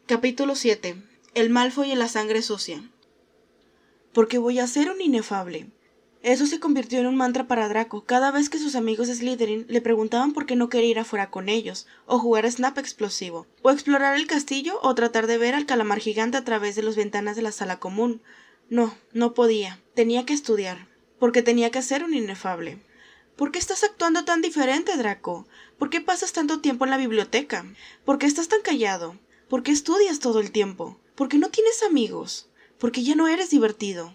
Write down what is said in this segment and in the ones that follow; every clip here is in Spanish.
Capítulo 7. El Malfoy y la sangre sucia. Porque voy a ser un inefable. Eso se convirtió en un mantra para Draco cada vez que sus amigos de Slytherin le preguntaban por qué no quería ir afuera con ellos, o jugar Snap explosivo, o explorar el castillo, o tratar de ver al calamar gigante a través de las ventanas de la sala común. No podía. Tenía que estudiar. Porque tenía que ser un inefable. ¿Por qué estás actuando tan diferente, Draco? ¿Por qué pasas tanto tiempo en la biblioteca? ¿Por qué estás tan callado? ¿Por qué estudias todo el tiempo? ¿Por qué no tienes amigos? ¿Por qué ya no eres divertido?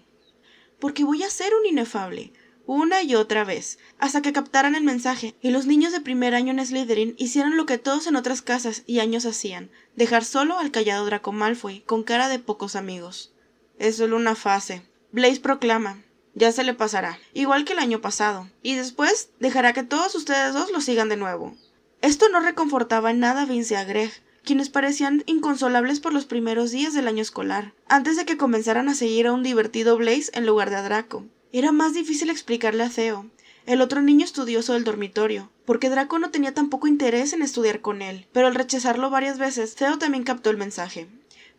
Porque voy a ser un inefable, una y otra vez, hasta que captaran el mensaje, y los niños de primer año en Slytherin hicieran lo que todos en otras casas y años hacían, dejar solo al callado Draco Malfoy, con cara de pocos amigos. Es solo una fase. Blaise proclama. Ya se le pasará, igual que el año pasado, y después dejará que todos ustedes dos lo sigan de nuevo. Esto no reconfortaba en nada a Vince y a Greg, quienes parecían inconsolables por los primeros días del año escolar, antes de que comenzaran a seguir a un divertido Blaise en lugar de a Draco. Era más difícil explicarle a Theo, el otro niño estudioso del dormitorio, porque Draco no tenía tampoco interés en estudiar con él, pero al rechazarlo varias veces, Theo también captó el mensaje.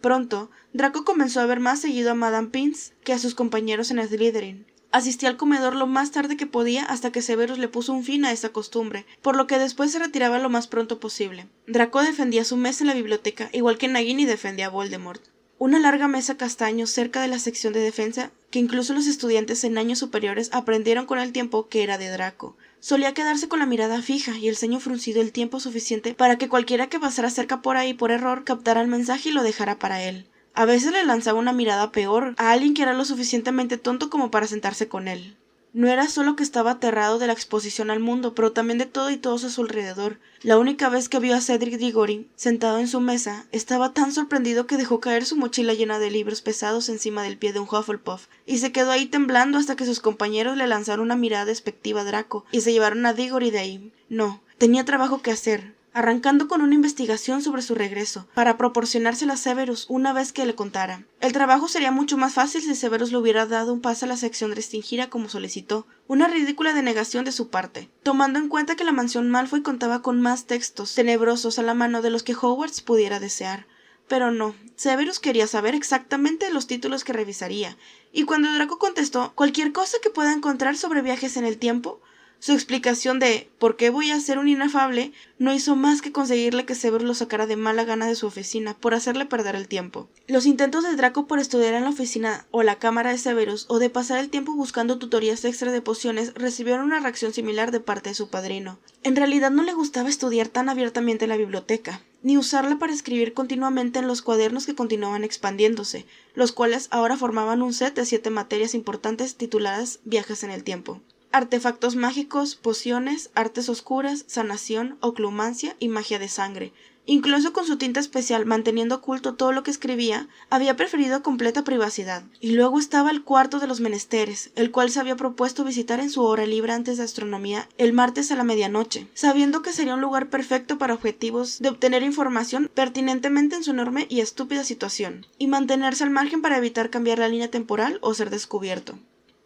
Pronto, Draco comenzó a ver más seguido a Madame Pince que a sus compañeros en Slytherin. Asistía al comedor lo más tarde que podía hasta que Severus le puso un fin a esa costumbre, por lo que después se retiraba lo más pronto posible. Draco defendía su mesa en la biblioteca, igual que Nagini defendía a Voldemort. Una larga mesa castaño cerca de la sección de defensa, que incluso los estudiantes en años superiores aprendieron con el tiempo que era de Draco. Solía quedarse con la mirada fija y el ceño fruncido el tiempo suficiente para que cualquiera que pasara cerca por ahí por error captara el mensaje y lo dejara para él. A veces le lanzaba una mirada peor a alguien que era lo suficientemente tonto como para sentarse con él. No era solo que estaba aterrado de la exposición al mundo, pero también de todo y todos a su alrededor. La única vez que vio a Cedric Diggory sentado en su mesa, estaba tan sorprendido que dejó caer su mochila llena de libros pesados encima del pie de un Hufflepuff, y se quedó ahí temblando hasta que sus compañeros le lanzaron una mirada despectiva a Draco, y se llevaron a Diggory de ahí. No, tenía trabajo que hacer, arrancando con una investigación sobre su regreso, para proporcionársela a Severus una vez que le contara. El trabajo sería mucho más fácil si Severus le hubiera dado un pase a la sección restringida como solicitó, una ridícula denegación de su parte, tomando en cuenta que la mansión Malfoy contaba con más textos tenebrosos a la mano de los que Hogwarts pudiera desear. Pero no, Severus quería saber exactamente los títulos que revisaría, y cuando Draco contestó cualquier cosa que pueda encontrar sobre viajes en el tiempo, su explicación de ¿por qué voy a ser un inefable? No hizo más que conseguirle que Severus lo sacara de mala gana de su oficina por hacerle perder el tiempo. Los intentos de Draco por estudiar en la oficina o la cámara de Severus o de pasar el tiempo buscando tutorías extra de pociones recibieron una reacción similar de parte de su padrino. En realidad no le gustaba estudiar tan abiertamente en la biblioteca, ni usarla para escribir continuamente en los cuadernos que continuaban expandiéndose, los cuales ahora formaban un set de 7 materias importantes tituladas Viajes en el tiempo. Artefactos mágicos, pociones, artes oscuras, sanación, oclumancia y magia de sangre. Incluso con su tinta especial manteniendo oculto todo lo que escribía, había preferido completa privacidad. Y luego estaba el cuarto de los menesteres, el cual se había propuesto visitar en su hora libre antes de astronomía el martes a la medianoche, sabiendo que sería un lugar perfecto para objetivos de obtener información pertinentemente en su enorme y estúpida situación, y mantenerse al margen para evitar cambiar la línea temporal o ser descubierto.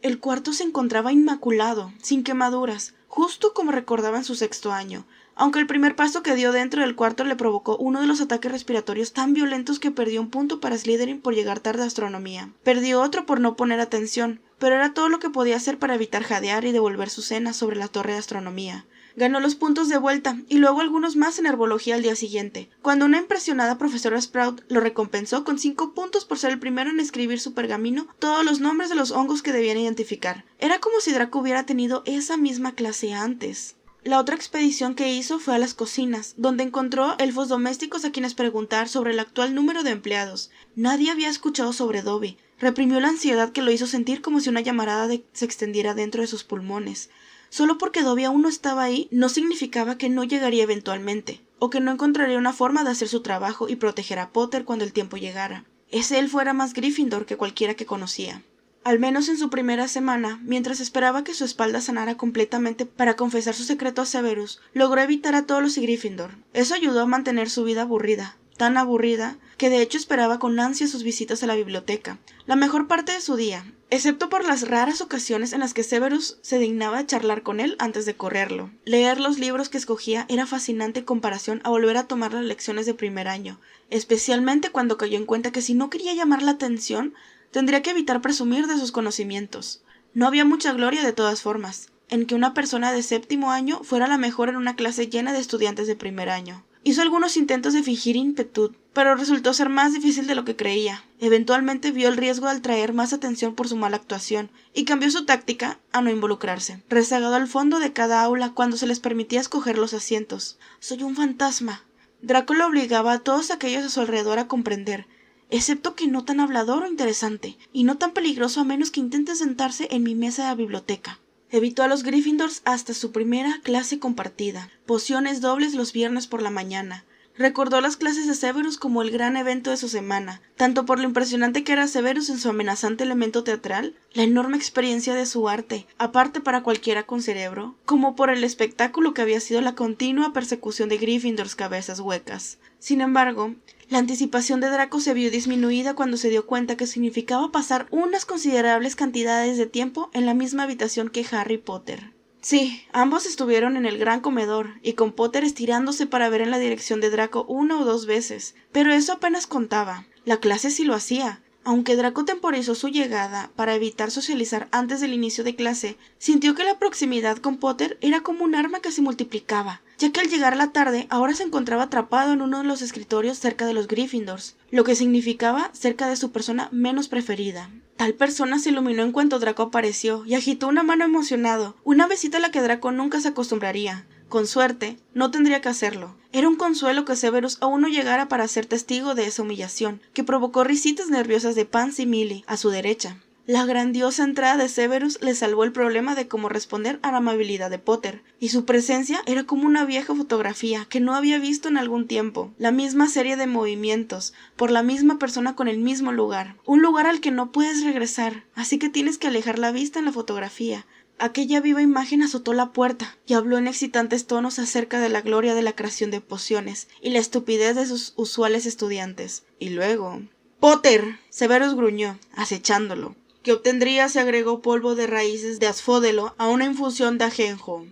El cuarto se encontraba inmaculado, sin quemaduras, justo como recordaba en su 6º año, aunque el primer paso que dio dentro del cuarto le provocó uno de los ataques respiratorios tan violentos que perdió un punto para Slytherin por llegar tarde a astronomía. Perdió otro por no poner atención, pero era todo lo que podía hacer para evitar jadear y devolver su cena sobre la torre de astronomía. Ganó los puntos de vuelta y luego algunos más en herbología al día siguiente, cuando una impresionada profesora Sprout lo recompensó con 5 puntos por ser el primero en escribir su pergamino todos los nombres de los hongos que debían identificar. Era como si Draco hubiera tenido esa misma clase antes. La otra expedición que hizo fue a las cocinas, donde encontró elfos domésticos a quienes preguntar sobre el actual número de empleados. Nadie había escuchado sobre Dobby. Reprimió la ansiedad que lo hizo sentir como si una llamarada se extendiera dentro de sus pulmones. Solo porque Dobby aún no estaba ahí, no significaba que no llegaría eventualmente, o que no encontraría una forma de hacer su trabajo y proteger a Potter cuando el tiempo llegara. Ese elfo era más Gryffindor que cualquiera que conocía. Al menos en su primera semana, mientras esperaba que su espalda sanara completamente para confesar su secreto a Severus, logró evitar a todos los Gryffindor. Eso ayudó a mantener su vida aburrida. tan aburrida, que de hecho esperaba con ansia sus visitas a la biblioteca, la mejor parte de su día, excepto por las raras ocasiones en las que Severus se dignaba charlar con él antes de correrlo. Leer los libros que escogía era fascinante en comparación a volver a tomar las lecciones de primer año, especialmente cuando cayó en cuenta que si no quería llamar la atención, tendría que evitar presumir de sus conocimientos. No había mucha gloria de todas formas en que una persona de séptimo año fuera la mejor en una clase llena de estudiantes de primer año. Hizo algunos intentos de fingir ímpetu, pero resultó ser más difícil de lo que creía. Eventualmente vio el riesgo de atraer más atención por su mala actuación, y cambió su táctica a no involucrarse, rezagado al fondo de cada aula cuando se les permitía escoger los asientos. «Soy un fantasma». Draco lo obligaba a todos aquellos a su alrededor a comprender, excepto que no tan hablador o interesante, y no tan peligroso a menos que intente sentarse en mi mesa de la biblioteca. Evitó a los Gryffindors hasta su primera clase compartida, pociones dobles los viernes por la mañana. Recordó las clases de Severus como el gran evento de su semana, tanto por lo impresionante que era Severus en su amenazante elemento teatral, la enorme experiencia de su arte, aparte para cualquiera con cerebro, como por el espectáculo que había sido la continua persecución de Gryffindors cabezas huecas. Sin embargo, la anticipación de Draco se vio disminuida cuando se dio cuenta que significaba pasar unas considerables cantidades de tiempo en la misma habitación que Harry Potter. Sí, ambos estuvieron en el gran comedor, y con Potter estirándose para ver en la dirección de Draco 1 o 2 veces, pero eso apenas contaba. La clase sí lo hacía. Aunque Draco temporizó su llegada para evitar socializar antes del inicio de clase, sintió que la proximidad con Potter era como un arma que se multiplicaba, ya que al llegar a la tarde ahora se encontraba atrapado en uno de los escritorios cerca de los Gryffindors, lo que significaba cerca de su persona menos preferida. Tal persona se iluminó en cuanto Draco apareció y agitó una mano emocionado, una visita a la que Draco nunca se acostumbraría. Con suerte, no tendría que hacerlo. Era un consuelo que Severus aún no llegara para ser testigo de esa humillación, que provocó risitas nerviosas de Pansy y Millie, a su derecha. La grandiosa entrada de Severus le salvó el problema de cómo responder a la amabilidad de Potter, y su presencia era como una vieja fotografía que no había visto en algún tiempo, la misma serie de movimientos, por la misma persona con el mismo lugar, un lugar al que no puedes regresar, así que tienes que alejar la vista en la fotografía. Aquella viva imagen azotó la puerta y habló en excitantes tonos acerca de la gloria de la creación de pociones y la estupidez de sus usuales estudiantes. Y luego... «¡Potter!», Severus gruñó, acechándolo. «¿Qué obtendría si agregó polvo de raíces de asfódelo a una infusión de ajenjo?».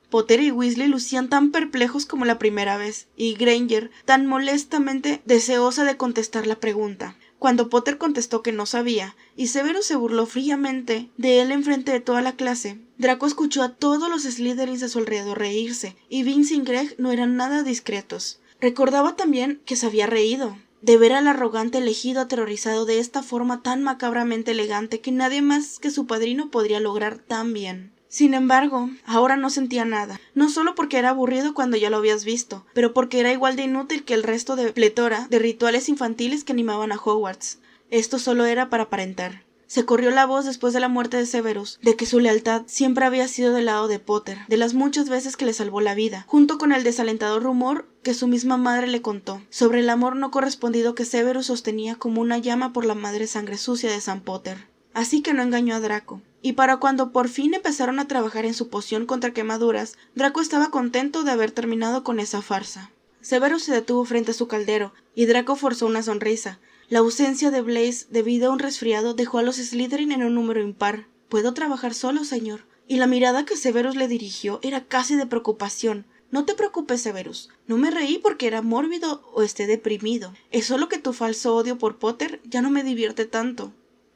Potter y Weasley lucían tan perplejos como la primera vez, y Granger tan molestamente deseosa de contestar la pregunta. Cuando Potter contestó que no sabía, y Severus se burló fríamente de él enfrente de toda la clase, Draco escuchó a todos los Slytherins a su alrededor reírse, y Vince y Greg no eran nada discretos. Recordaba también que se había reído, de ver al arrogante elegido aterrorizado de esta forma tan macabramente elegante que nadie más que su padrino podría lograr tan bien. Sin embargo, ahora no sentía nada, no solo porque era aburrido cuando ya lo habías visto, pero porque era igual de inútil que el resto de pletora de rituales infantiles que animaban a Hogwarts. Esto solo era para aparentar. Se corrió la voz después de la muerte de Severus, de que su lealtad siempre había sido del lado de Potter, de las muchas veces que le salvó la vida, junto con el desalentador rumor que su misma madre le contó, sobre el amor no correspondido que Severus sostenía como una llama por la madre sangre sucia de Sam Potter. Así que no engañó a Draco. Y para cuando por fin empezaron a trabajar en su poción contra quemaduras, Draco estaba contento de haber terminado con esa farsa. Severus se detuvo frente a su caldero, y Draco forzó una sonrisa. La ausencia de Blaise debido a un resfriado dejó a los Slytherin en un número impar. «¿Puedo trabajar solo, señor?». Y la mirada que Severus le dirigió era casi de preocupación. «No te preocupes, Severus. No me reí porque era mórbido o esté deprimido. Es solo que tu falso odio por Potter ya no me divierte tanto».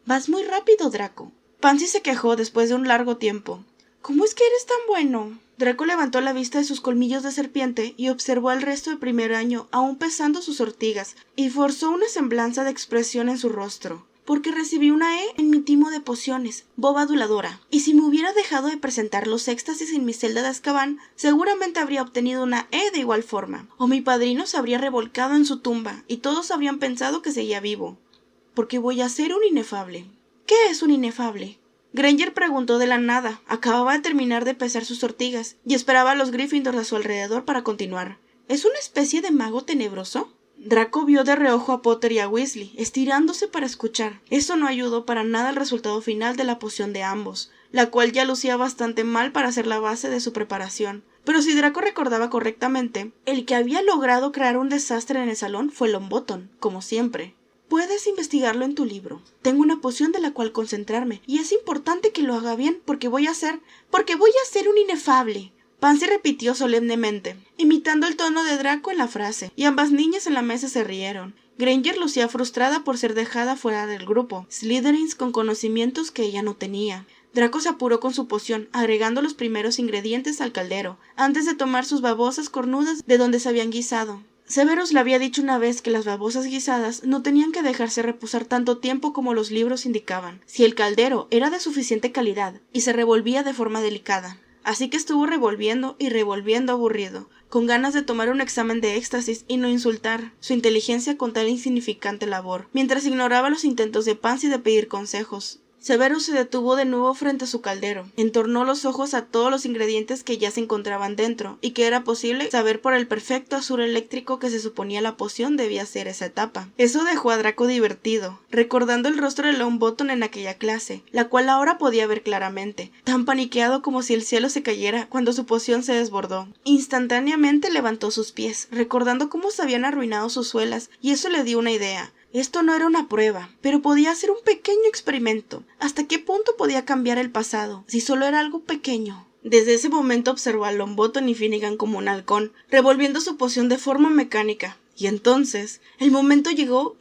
«Vas muy rápido, Draco». Pansy se quejó después de un largo tiempo. «¿Cómo es que eres tan bueno?». Draco levantó la vista de sus colmillos de serpiente y observó al resto del primer año, aún pesando sus ortigas, y forzó una semblanza de expresión en su rostro. «Porque recibí una E en mi timo de pociones, boba aduladora. Y si me hubiera dejado de presentar los éxtasis en mi celda de Azkaban, seguramente habría obtenido una E de igual forma. O mi padrino se habría revolcado en su tumba, y todos habrían pensado que seguía vivo. Porque voy a ser un inefable». «¿Qué es un inefable?». Granger preguntó de la nada. Acababa de terminar de pesar sus ortigas, y esperaba a los Gryffindors a su alrededor para continuar. «¿Es una especie de mago tenebroso?». Draco vio de reojo a Potter y a Weasley, estirándose para escuchar. Eso no ayudó para nada al resultado final de la poción de ambos, la cual ya lucía bastante mal para ser la base de su preparación. Pero si Draco recordaba correctamente, el que había logrado crear un desastre en el salón fue Longbottom, como siempre. Puedes investigarlo en tu libro. Tengo una poción de la cual concentrarme, y es importante que lo haga bien porque voy a ser un inefable. Pansy repitió solemnemente, imitando el tono de Draco en la frase, y ambas niñas en la mesa se rieron. Granger lucía frustrada por ser dejada fuera del grupo, Slytherins con conocimientos que ella no tenía. Draco se apuró con su poción, agregando los primeros ingredientes al caldero, antes de tomar sus babosas cornudas de donde se habían guisado. Severus le había dicho una vez que las babosas guisadas no tenían que dejarse reposar tanto tiempo como los libros indicaban, si el caldero era de suficiente calidad y se revolvía de forma delicada. Así que estuvo revolviendo y revolviendo aburrido, con ganas de tomar un examen de éxtasis y no insultar su inteligencia con tal insignificante labor, mientras ignoraba los intentos de Pansy de pedir consejos. Severus se detuvo de nuevo frente a su caldero, entornó los ojos a todos los ingredientes que ya se encontraban dentro, y que era posible saber por el perfecto azul eléctrico que se suponía la poción debía ser esa etapa. Eso dejó a Draco divertido, recordando el rostro de Longbottom en aquella clase, la cual ahora podía ver claramente, tan paniqueado como si el cielo se cayera cuando su poción se desbordó. Instantáneamente levantó sus pies, recordando cómo se habían arruinado sus suelas, y eso le dio una idea. Esto no era una prueba, pero podía ser un pequeño experimento. ¿Hasta qué punto podía cambiar el pasado, si solo era algo pequeño? Desde ese momento observó a Longbottom y Finnegan como un halcón, revolviendo su poción de forma mecánica. Y entonces, el momento llegó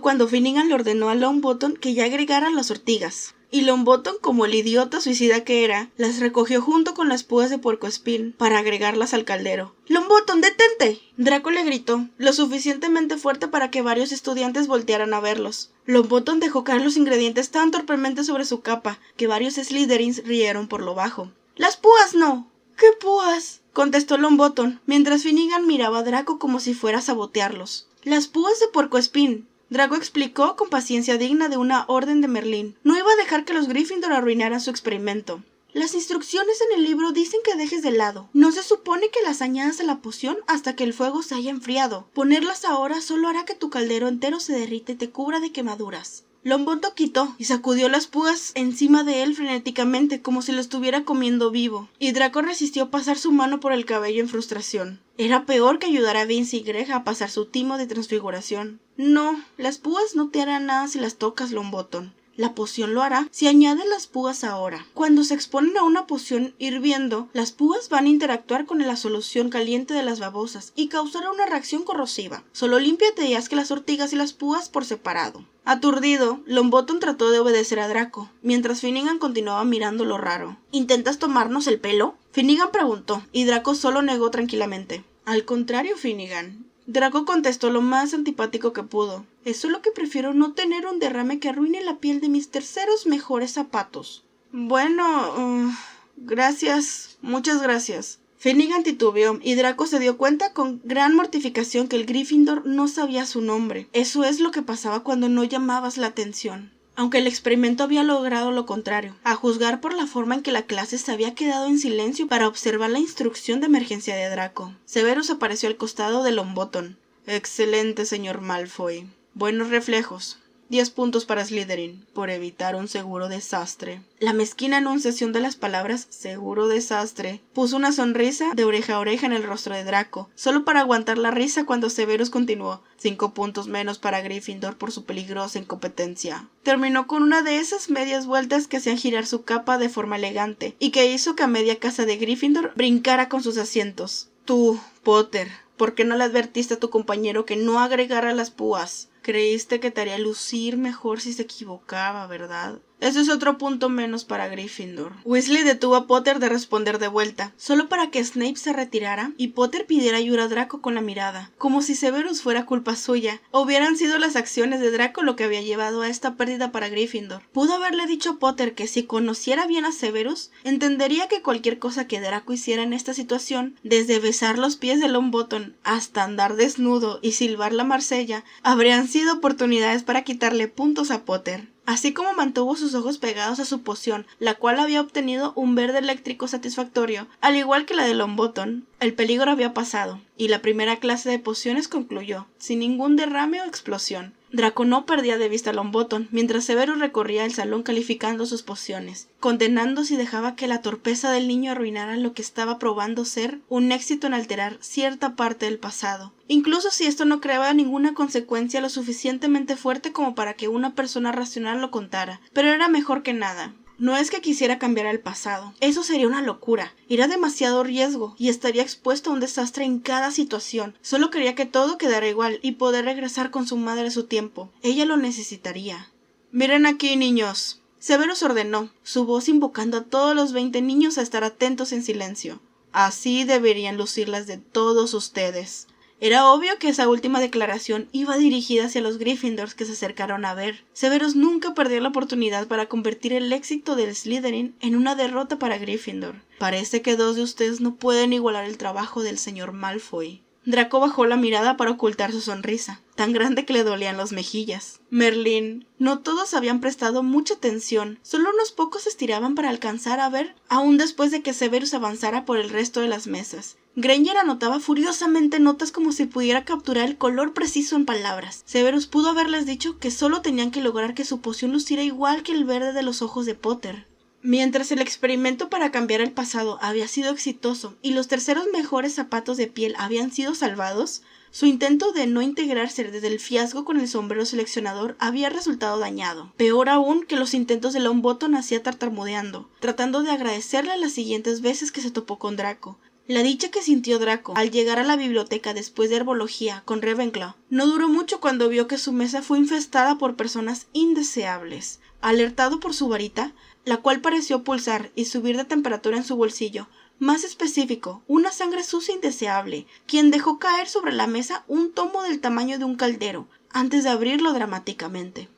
cuando Finnegan le ordenó a Longbottom que ya agregara las ortigas. Y Longbottom, como el idiota suicida que era, las recogió junto con las púas de puercoespín para agregarlas al caldero. ¡Longbottom, detente! Draco le gritó, lo suficientemente fuerte para que varios estudiantes voltearan a verlos. Longbottom dejó caer los ingredientes tan torpemente sobre su capa que varios Slytherins rieron por lo bajo. ¡Las púas no! ¿Qué púas?, contestó Longbottom, mientras Finnegan miraba a Draco como si fuera a sabotearlos. Las púas de puercoespín. Draco explicó con paciencia digna de una orden de Merlín. No iba a dejar que los Gryffindor arruinaran su experimento. Las instrucciones en el libro dicen que dejes de lado. No se supone que las añadas a la poción hasta que el fuego se haya enfriado. Ponerlas ahora solo hará que tu caldero entero se derrite y te cubra de quemaduras. Longbottom quitó y sacudió las púas encima de él frenéticamente como si lo estuviera comiendo vivo, y Draco resistió pasar su mano por el cabello en frustración. Era peor que ayudar a Vince y Greg a pasar su timo de transfiguración. No, las púas no te harán nada si las tocas, Longbottom. La poción lo hará si añades las púas ahora. Cuando se exponen a una poción hirviendo, las púas van a interactuar con la solución caliente de las babosas y causará una reacción corrosiva. Solo límpiate y haz que las ortigas y las púas por separado. Aturdido, Longbottom trató de obedecer a Draco, mientras Finnegan continuaba mirándolo raro. ¿Intentas tomarnos el pelo?, Finnegan preguntó, y Draco solo negó tranquilamente. Al contrario, Finnegan. Draco contestó lo más antipático que pudo. Es solo que prefiero no tener un derrame que arruine la piel de mis terceros mejores zapatos. Bueno, gracias, muchas gracias. Finnegan titubeó, y Draco se dio cuenta con gran mortificación que el Gryffindor no sabía su nombre. Eso es lo que pasaba cuando no llamabas la atención. Aunque el experimento había logrado lo contrario, a juzgar por la forma en que la clase se había quedado en silencio para observar la instrucción de emergencia de Draco. Severus apareció al costado de Longbottom. Excelente, señor Malfoy. Buenos reflejos. 10 puntos para Slytherin, por evitar un seguro desastre. La mezquina enunciación de las palabras seguro desastre puso una sonrisa de oreja a oreja en el rostro de Draco, solo para aguantar la risa cuando Severus continuó. 5 puntos menos para Gryffindor por su peligrosa incompetencia. Terminó con una de esas medias vueltas que hacían girar su capa de forma elegante, y que hizo que a media casa de Gryffindor brincara con sus asientos. Tú, Potter, ¿por qué no le advertiste a tu compañero que no agregara las púas? Creíste que te haría lucir mejor si se equivocaba, ¿verdad? Eso es otro punto menos para Gryffindor. Weasley detuvo a Potter de responder de vuelta, solo para que Snape se retirara y Potter pidiera ayuda a Draco con la mirada, como si Severus fuera culpa suya, o hubieran sido las acciones de Draco lo que había llevado a esta pérdida para Gryffindor. Pudo haberle dicho a Potter que si conociera bien a Severus, entendería que cualquier cosa que Draco hiciera en esta situación, desde besar los pies de Longbottom hasta andar desnudo y silbar la Marsella, habrían sido oportunidades para quitarle puntos a Potter. Así como mantuvo sus ojos pegados a su poción, la cual había obtenido un verde eléctrico satisfactorio, al igual que la de Longbottom, El peligro había pasado, y la primera clase de pociones concluyó, sin ningún derrame o explosión. Draco no perdía de vista a Longbottom, mientras Severus recorría el salón calificando sus pociones, condenando si dejaba que la torpeza del niño arruinara lo que estaba probando ser un éxito en alterar cierta parte del pasado, incluso si esto no creaba ninguna consecuencia lo suficientemente fuerte como para que una persona racional lo contara, pero era mejor que nada. No es que quisiera cambiar el pasado, eso sería una locura, era demasiado riesgo y estaría expuesto a un desastre en cada situación. Solo quería que todo quedara igual y poder regresar con su madre a su tiempo. Ella lo necesitaría. Miren aquí, niños. Severus ordenó, su voz invocando a todos los 20 niños a estar atentos en silencio. Así deberían lucir las de todos ustedes. Era obvio que esa última declaración iba dirigida hacia los Gryffindors que se acercaron a ver. Severus nunca perdió la oportunidad para convertir el éxito del Slytherin en una derrota para Gryffindor. Parece que 2 de ustedes no pueden igualar el trabajo del señor Malfoy. Draco bajó la mirada para ocultar su sonrisa, tan grande que le dolían las mejillas. Merlín, no todos habían prestado mucha atención, solo unos pocos se estiraban para alcanzar a ver, aún después de que Severus avanzara por el resto de las mesas. Granger anotaba furiosamente notas como si pudiera capturar el color preciso en palabras. Severus pudo haberles dicho que solo tenían que lograr que su poción luciera igual que el verde de los ojos de Potter. Mientras el experimento para cambiar el pasado había sido exitoso y los terceros mejores zapatos de piel habían sido salvados, su intento de no integrarse desde el fiasco con el sombrero seleccionador había resultado dañado. Peor aún que los intentos de Longbottom hacía tartamudeando, tratando de agradecerle las siguientes veces que se topó con Draco. La dicha que sintió Draco al llegar a la biblioteca después de herbología con Ravenclaw no duró mucho cuando vio que su mesa fue infestada por personas indeseables. Alertado por su varita, la cual pareció pulsar y subir de temperatura en su bolsillo, más específico, una sangre sucia indeseable, quien dejó caer sobre la mesa un tomo del tamaño de un caldero, antes de abrirlo dramáticamente.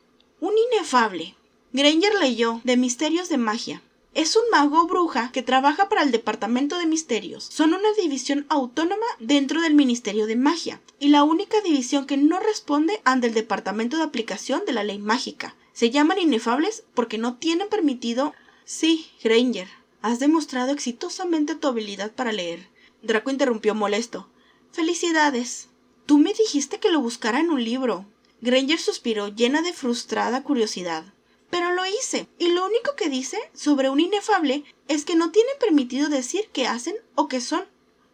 Un inefable. Granger leyó de Misterios de Magia. Es un mago o bruja que trabaja para el Departamento de Misterios. Son una división autónoma dentro del Ministerio de Magia, y la única división que no responde ante el Departamento de Aplicación de la Ley Mágica. Se llaman inefables porque no tienen permitido... Sí, Granger, has demostrado exitosamente tu habilidad para leer. Draco interrumpió molesto. Felicidades. Tú me dijiste que lo buscara en un libro. Granger suspiró llena de frustrada curiosidad. Pero lo hice, y lo único que dice sobre un inefable es que no tienen permitido decir qué hacen o qué son.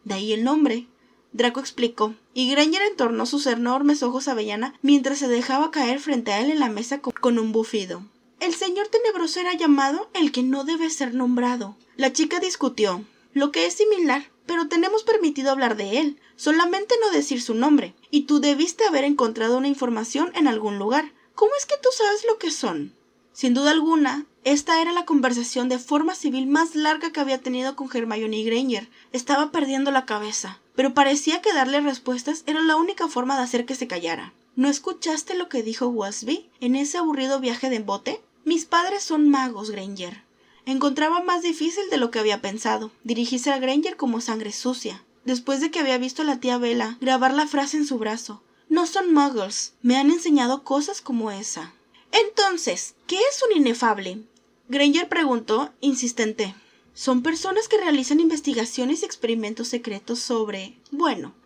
De ahí el nombre. Draco explicó, y Granger entornó sus enormes ojos avellana mientras se dejaba caer frente a él en la mesa con un bufido. El señor tenebroso era llamado el que no debe ser nombrado. La chica discutió, lo que es similar, pero tenemos permitido hablar de él, solamente no decir su nombre, y tú debiste haber encontrado una información en algún lugar. ¿Cómo es que tú sabes lo que son? Sin duda alguna, esta era la conversación de forma civil más larga que había tenido con Hermione Granger. Estaba perdiendo la cabeza, pero parecía que darle respuestas era la única forma de hacer que se callara. ¿No escuchaste lo que dijo Welsby en ese aburrido viaje de bote? Mis padres son magos, Granger. Encontraba más difícil de lo que había pensado, dirigirse a Granger como sangre sucia, después de que había visto a la tía Bella grabar la frase en su brazo. No son muggles, me han enseñado cosas como esa. Entonces, ¿qué es un inefable? Granger preguntó, insistente. Son personas que realizan investigaciones y experimentos secretos sobre,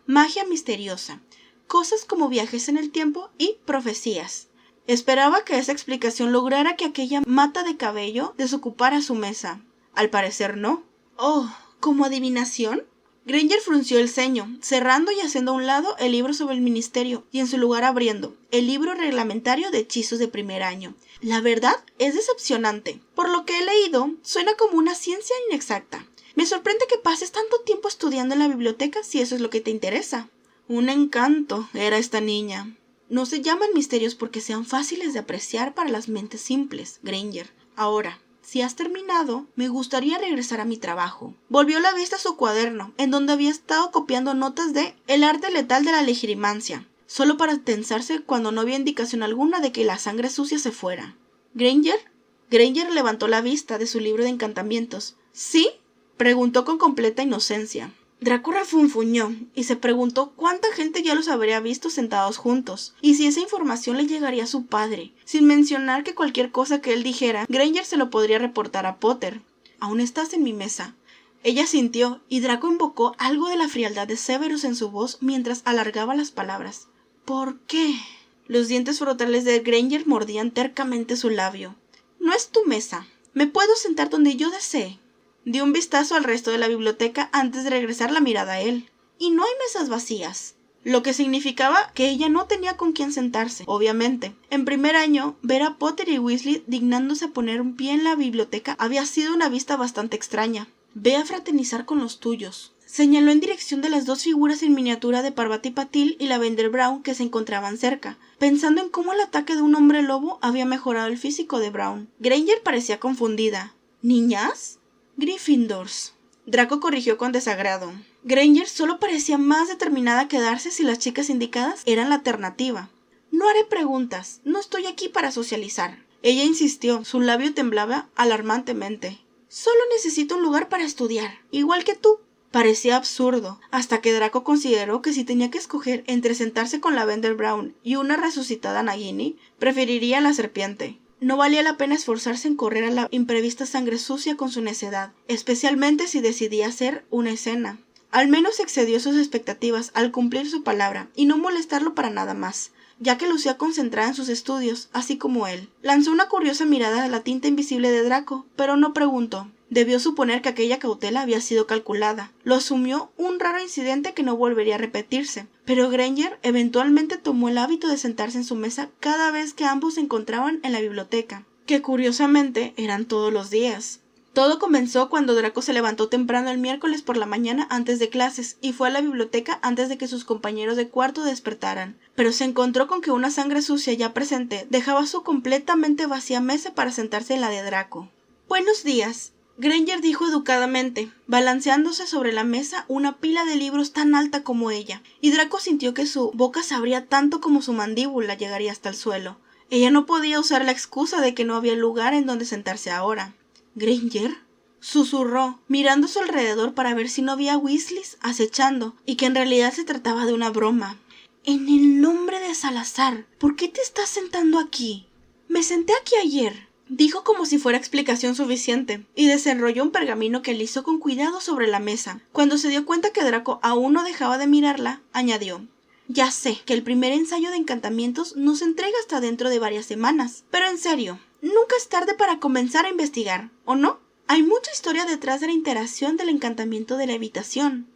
magia misteriosa, cosas como viajes en el tiempo y profecías. Esperaba que esa explicación lograra que aquella mata de cabello desocupara su mesa. Al parecer no. Oh, ¿como adivinación? Granger frunció el ceño, cerrando y haciendo a un lado el libro sobre el ministerio, y en su lugar abriendo el libro reglamentario de hechizos de primer año. La verdad es decepcionante. Por lo que he leído, suena como una ciencia inexacta. Me sorprende que pases tanto tiempo estudiando en la biblioteca si eso es lo que te interesa. Un encanto era esta niña. No se llaman misterios porque sean fáciles de apreciar para las mentes simples, Granger. Ahora, si has terminado, me gustaría regresar a mi trabajo. Volvió la vista a su cuaderno, en donde había estado copiando notas de El arte letal de la legirimancia, solo para tensarse cuando no había indicación alguna de que la sangre sucia se fuera. ¿Granger? Granger levantó la vista de su libro de encantamientos. ¿Sí? Preguntó con completa inocencia. Draco refunfuñó y se preguntó cuánta gente ya los habría visto sentados juntos, y si esa información le llegaría a su padre, sin mencionar que cualquier cosa que él dijera, Granger se lo podría reportar a Potter. Aún estás en mi mesa. Ella sintió, y Draco invocó algo de la frialdad de Severus en su voz mientras alargaba las palabras. ¿Por qué? Los dientes frontales de Granger mordían tercamente su labio. No es tu mesa. Me puedo sentar donde yo desee. Dio un vistazo al resto de la biblioteca antes de regresar la mirada a él. Y no hay mesas vacías. Lo que significaba que ella no tenía con quién sentarse, obviamente. En primer año, ver a Potter y Weasley dignándose a poner un pie en la biblioteca había sido una vista bastante extraña. Ve a fraternizar con los tuyos. Señaló en dirección de las dos figuras en miniatura de Parvati Patil y Lavender Brown que se encontraban cerca, pensando en cómo el ataque de un hombre lobo había mejorado el físico de Brown. Granger parecía confundida. ¿Niñas? Gryffindors. Draco corrigió con desagrado. Granger solo parecía más determinada a quedarse si las chicas indicadas eran la alternativa. No haré preguntas, no estoy aquí para socializar. Ella insistió, su labio temblaba alarmantemente. Solo necesito un lugar para estudiar, igual que tú. Parecía absurdo, hasta que Draco consideró que si tenía que escoger entre sentarse con Lavender Brown y una resucitada Nagini, preferiría la serpiente. No valía la pena esforzarse en correr a la imprevista sangre sucia con su necedad, especialmente si decidía hacer una escena. Al menos excedió sus expectativas al cumplir su palabra y no molestarlo para nada más, ya que lucía concentrada en sus estudios, así como él. Lanzó una curiosa mirada a la tinta invisible de Draco, pero no preguntó. Debió suponer que aquella cautela había sido calculada. Lo asumió un raro incidente que no volvería a repetirse. Pero Granger eventualmente tomó el hábito de sentarse en su mesa cada vez que ambos se encontraban en la biblioteca, que curiosamente eran todos los días. Todo comenzó cuando Draco se levantó temprano el miércoles por la mañana antes de clases y fue a la biblioteca antes de que sus compañeros de cuarto despertaran, pero se encontró con que una sangre sucia ya presente dejaba su completamente vacía mesa para sentarse en la de Draco. «Buenos días», Granger dijo educadamente, balanceándose sobre la mesa una pila de libros tan alta como ella, y Draco sintió que su boca se abría tanto como su mandíbula llegaría hasta el suelo. Ella no podía usar la excusa de que no había lugar en donde sentarse ahora. «¿Granger?», susurró, mirando a su alrededor para ver si no había Weasleys acechando, y que en realidad se trataba de una broma. «En el nombre de Salazar, ¿por qué te estás sentando aquí?» «Me senté aquí ayer», dijo como si fuera explicación suficiente, y desenrolló un pergamino que alisó con cuidado sobre la mesa. Cuando se dio cuenta que Draco aún no dejaba de mirarla, añadió: «Ya sé que el primer ensayo de encantamientos no se entrega hasta dentro de varias semanas, pero en serio, nunca es tarde para comenzar a investigar, ¿o no? Hay mucha historia detrás de la interacción del encantamiento de la evitación».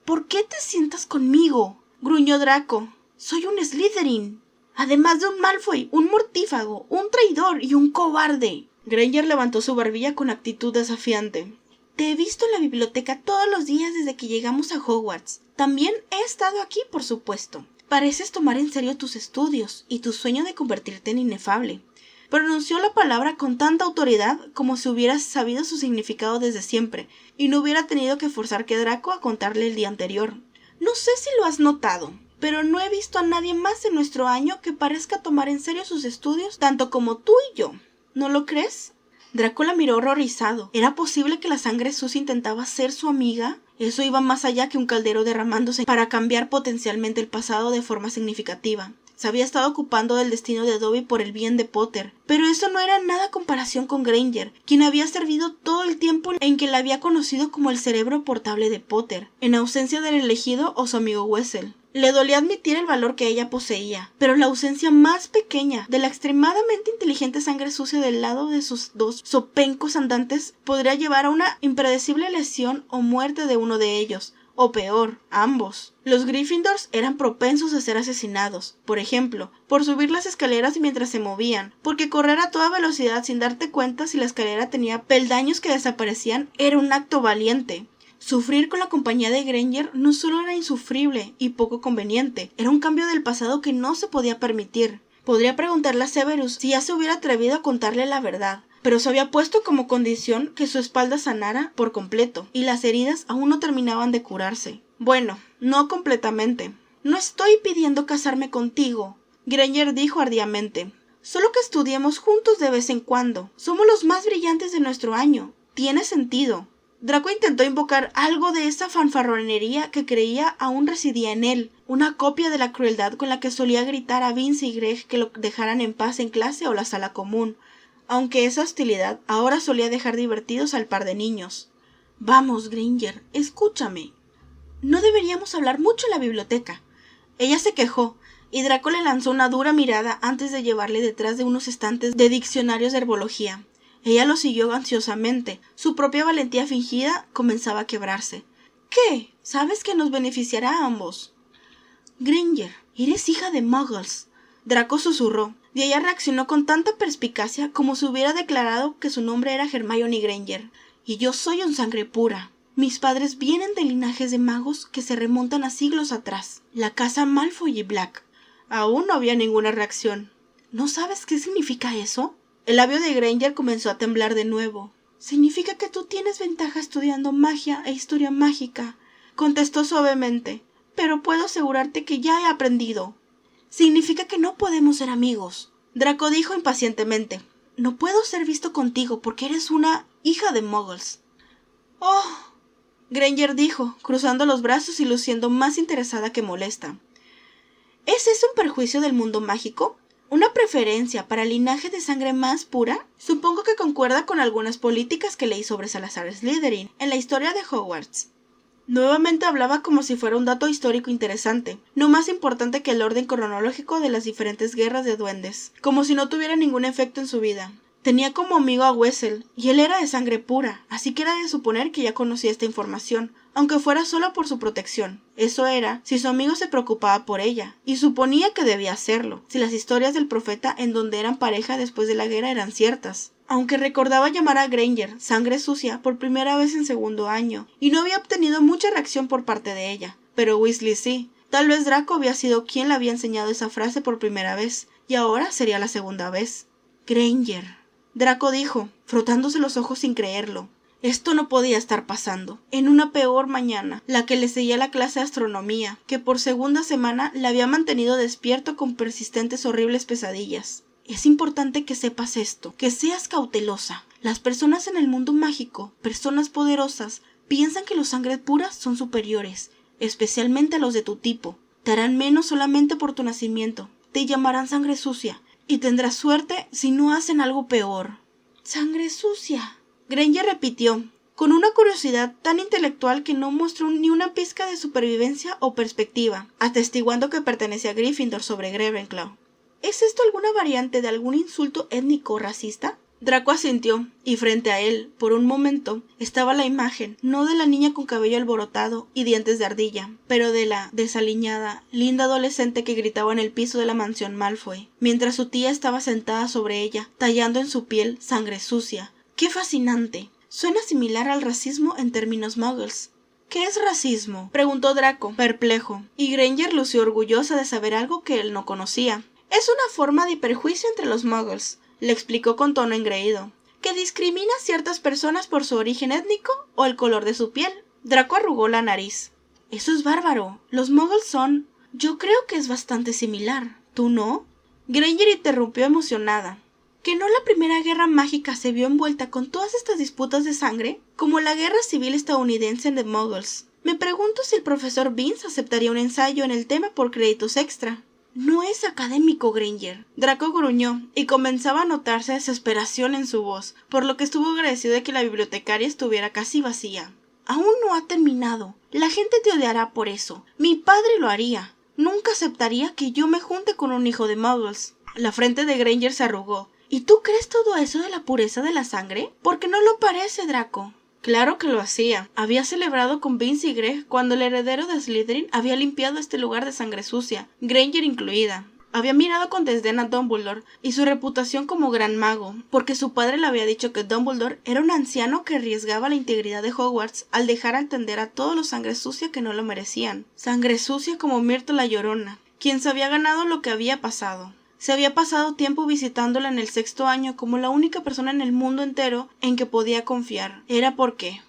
«¿Por qué te sientas conmigo?», gruñó Draco. «Soy un Slytherin. Además de un Malfoy, un mortífago, un traidor y un cobarde». Granger levantó su barbilla con actitud desafiante. «Te he visto en la biblioteca todos los días desde que llegamos a Hogwarts. También he estado aquí, por supuesto. Pareces tomar en serio tus estudios y tu sueño de convertirte en inefable». Pronunció la palabra con tanta autoridad como si hubiera sabido su significado desde siempre, y no hubiera tenido que forzar que Draco a contarle el día anterior. «No sé si lo has notado, pero no he visto a nadie más en nuestro año que parezca tomar en serio sus estudios tanto como tú y yo. ¿No lo crees?» Draco la miró horrorizado. ¿Era posible que la sangre sucia intentaba ser su amiga? Eso iba más allá que un caldero derramándose para cambiar potencialmente el pasado de forma significativa. Se había estado ocupando del destino de Dobby por el bien de Potter, pero eso no era nada comparación con Granger, quien había servido todo el tiempo en que la había conocido como el cerebro portable de Potter, en ausencia del elegido o su amigo Weasley. Le dolía admitir el valor que ella poseía, pero la ausencia más pequeña de la extremadamente inteligente sangre sucia del lado de sus dos zopencos andantes podría llevar a una impredecible lesión o muerte de uno de ellos, o peor, ambos. Los Gryffindors eran propensos a ser asesinados, por ejemplo, por subir las escaleras mientras se movían, porque correr a toda velocidad sin darte cuenta si la escalera tenía peldaños que desaparecían era un acto valiente. Sufrir con la compañía de Granger no solo era insufrible y poco conveniente, era un cambio del pasado que no se podía permitir. Podría preguntarle a Severus si ya se hubiera atrevido a contarle la verdad, pero se había puesto como condición que su espalda sanara por completo, y las heridas aún no terminaban de curarse. Bueno, no completamente. «No estoy pidiendo casarme contigo», Granger dijo ardiamente. «Solo que estudiemos juntos de vez en cuando. Somos los más brillantes de nuestro año. Tiene sentido». Draco intentó invocar algo de esa fanfarronería que creía aún residía en él, una copia de la crueldad con la que solía gritar a Vince y Greg que lo dejaran en paz en clase o la sala común, aunque esa hostilidad ahora solía dejar divertidos al par de niños. Vamos, Granger, escúchame. No deberíamos hablar mucho en la biblioteca. Ella se quejó, y Draco le lanzó una dura mirada antes de llevarle detrás de unos estantes de diccionarios de herbología. Ella lo siguió ansiosamente. Su propia valentía fingida comenzaba a quebrarse. ¿Qué? ¿Sabes que nos beneficiará a ambos? Granger, eres hija de muggles. Draco susurró, y ella reaccionó con tanta perspicacia como si hubiera declarado que su nombre era Hermione Granger. Y yo soy un sangre pura. Mis padres vienen de linajes de magos que se remontan a siglos atrás. La casa Malfoy y Black. Aún no había ninguna reacción. ¿No sabes qué significa eso? El labio de Granger comenzó a temblar de nuevo. Significa que tú tienes ventaja estudiando magia e historia mágica, contestó suavemente. Pero puedo asegurarte que ya he aprendido. Significa que no podemos ser amigos. Draco dijo impacientemente. No puedo ser visto contigo porque eres una hija de muggles. Oh, Granger dijo, cruzando los brazos y luciendo más interesada que molesta. ¿Es eso un perjuicio del mundo mágico? ¿Una preferencia para el linaje de sangre más pura? Supongo que concuerda con algunas políticas que leí sobre Salazar Slytherin en la historia de Hogwarts. Nuevamente hablaba como si fuera un dato histórico interesante, no más importante que el orden cronológico de las diferentes guerras de duendes, como si no tuviera ningún efecto en su vida. Tenía como amigo a Wessel, y él era de sangre pura, así que era de suponer que ya conocía esta información, aunque fuera solo por su protección. Eso era, si su amigo se preocupaba por ella, y suponía que debía hacerlo, si las historias del profeta en donde eran pareja después de la guerra eran ciertas. Aunque recordaba llamar a Granger sangre sucia por primera vez en segundo año, y no había obtenido mucha reacción por parte de ella, pero Weasley sí. Tal vez Draco había sido quien le había enseñado esa frase por primera vez, y ahora sería la segunda vez. Granger. Draco dijo, frotándose los ojos sin creerlo. Esto no podía estar pasando. En una peor mañana, la que le seguía la clase de astronomía, que por segunda semana le había mantenido despierto con persistentes horribles pesadillas. Es importante que sepas esto, que seas cautelosa. Las personas en el mundo mágico, personas poderosas, piensan que los sangres puras son superiores, especialmente a los de tu tipo. Te harán menos solamente por tu nacimiento. Te llamarán sangre sucia. Y tendrás suerte si no hacen algo peor. Sangre sucia. Granger repitió, con una curiosidad tan intelectual que no mostró ni una pizca de supervivencia o perspectiva, atestiguando que pertenecía a Gryffindor sobre Ravenclaw. ¿Es esto alguna variante de algún insulto étnico o racista? Draco asintió, y frente a él, por un momento, estaba la imagen, no de la niña con cabello alborotado y dientes de ardilla, pero de la desaliñada, linda adolescente que gritaba en el piso de la mansión Malfoy, mientras su tía estaba sentada sobre ella, tallando en su piel sangre sucia. ¡Qué fascinante! Suena similar al racismo en términos muggles. ¿Qué es racismo?, preguntó Draco, perplejo, y Granger lució orgullosa de saber algo que él no conocía. Es una forma de perjuicio entre los muggles, le explicó con tono engreído, que discrimina a ciertas personas por su origen étnico o el color de su piel. Draco arrugó la nariz. Eso es bárbaro. Los muggles son... Yo creo que es bastante similar. ¿Tú no? Granger interrumpió emocionada. ¿Que no la primera guerra mágica se vio envuelta con todas estas disputas de sangre? Como la guerra civil estadounidense de muggles. Me pregunto si el profesor Vince aceptaría un ensayo en el tema por créditos extra. No es académico, Granger. Draco gruñó, y comenzaba a notarse desesperación en su voz, por lo que estuvo agradecido de que la bibliotecaria estuviera casi vacía. Aún no ha terminado. La gente te odiará por eso. Mi padre lo haría. Nunca aceptaría que yo me junte con un hijo de muggles. La frente de Granger se arrugó. ¿Y tú crees todo eso de la pureza de la sangre? Porque no lo parece, Draco. Claro que lo hacía. Había celebrado con Vince y Greg cuando el heredero de Slytherin había limpiado este lugar de sangre sucia, Granger incluida. Había mirado con desdén a Dumbledore y su reputación como gran mago, porque su padre le había dicho que Dumbledore era un anciano que arriesgaba la integridad de Hogwarts al dejar entender a todos los sangre sucia que no lo merecían. Sangre sucia como Myrtle la Llorona, quien se había ganado lo que había pasado. Se había pasado tiempo visitándola en el sexto año como la única persona en el mundo entero en que podía confiar. Era porque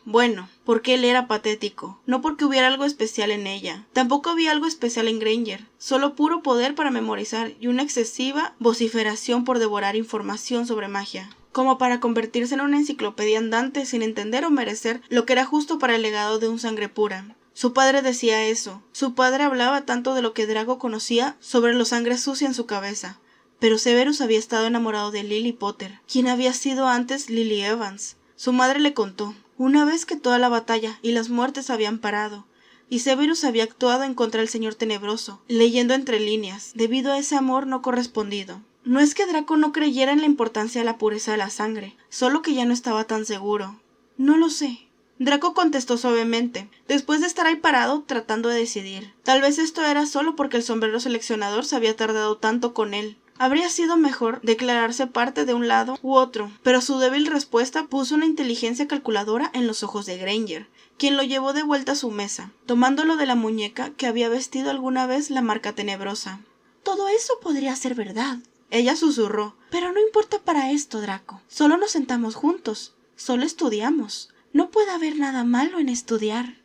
él era patético, no porque hubiera algo especial en ella. Tampoco había algo especial en Granger, solo puro poder para memorizar y una excesiva vociferación por devorar información sobre magia, como para convertirse en una enciclopedia andante sin entender o merecer lo que era justo para el legado de un sangre pura. Su padre decía eso. Su padre hablaba tanto de lo que Draco conocía sobre los sangre sucia en su cabeza. Pero Severus había estado enamorado de Lily Potter, quien había sido antes Lily Evans. Su madre le contó. Una vez que toda la batalla y las muertes habían parado, y Severus había actuado en contra del Señor Tenebroso, leyendo entre líneas, debido a ese amor no correspondido. No es que Draco no creyera en la importancia de la pureza de la sangre, solo que ya no estaba tan seguro. No lo sé. Draco contestó suavemente, después de estar ahí parado tratando de decidir. Tal vez esto era solo porque el sombrero seleccionador se había tardado tanto con él. Habría sido mejor declararse parte de un lado u otro, pero su débil respuesta puso una inteligencia calculadora en los ojos de Granger, quien lo llevó de vuelta a su mesa, tomándolo de la muñeca que había vestido alguna vez la marca tenebrosa. Todo eso podría ser verdad. Ella susurró, pero no importa para esto, Draco. Solo nos sentamos juntos, solo estudiamos. No puede haber nada malo en estudiar.